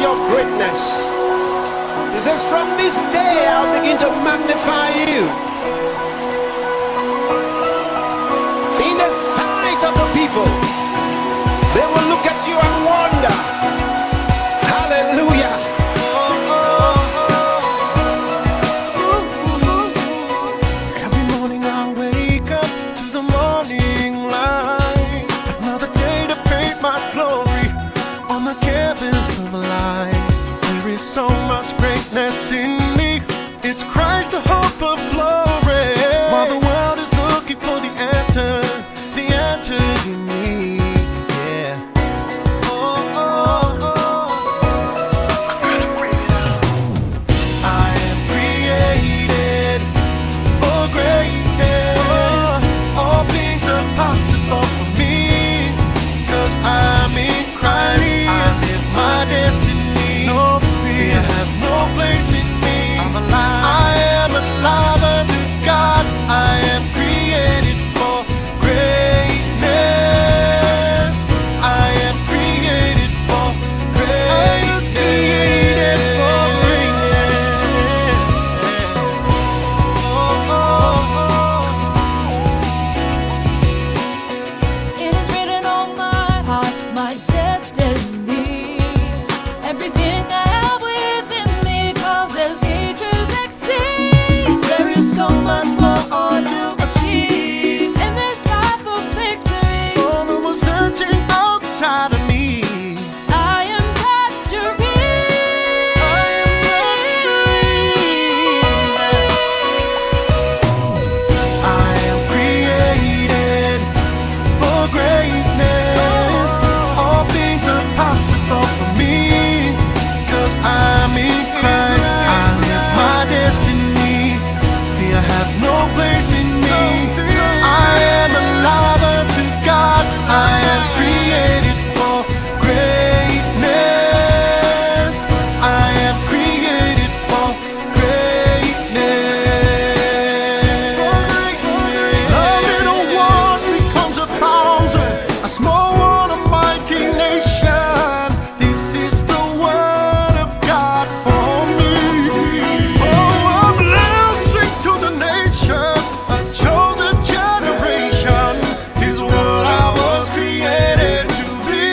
your greatness. He says, from this day I'll begin to magnify you in the sight of the people. They will look at you and wonder. Hallelujah. Every morning I wake up to the morning light. Another day to paint my glory on the canvas of life. There is so much greatness in me. It's Christ, the hope of glory. While the world is looking for the answers in me. Yeah. I gotta bring it out. I am created for greatness. All things are possible for me, 'cause I'm in Christ. I live my destiny. No fear has no place in me. I'm alive. I am alive unto God. I am created for greatness. I am created for greatness. Created for greatness. It is written on my heart, my destiny. Everything I have within me causes me to succeed. There is so much more to achieve in this life of victory. Oh, no more searching outside of me. I am God's dream. I am God's dream. I am created for greatness. All things are possible for me, 'cause I'm in Christ. I live my destiny. Fear has no place in me. I am alive unto God. I am created for greatness. I am created for greatness. A little one becomes a thousand, a small one a mighty nation. This is the word of God for me. Oh, a blessing to the nations, a chosen generation is what I was created to be.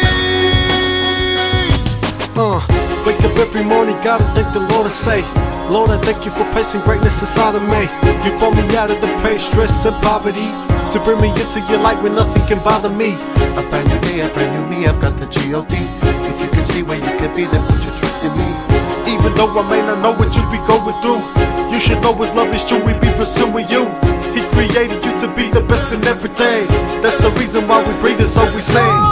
Wake up every morning, gotta thank the Lord and say, Lord, I thank you for placing greatness inside of me. You brought me out of the pain, stress, and poverty to bring me into your light when nothing can bother me. A brand new day, a brand new me, I've got the G.O.D. If you can see where you can be, then put your trust in me. Even though I may not know what you be going through, you should know his love is true, we be pursuing you. He created you to be the best in everything. That's the reason why we breathe it, so we sing.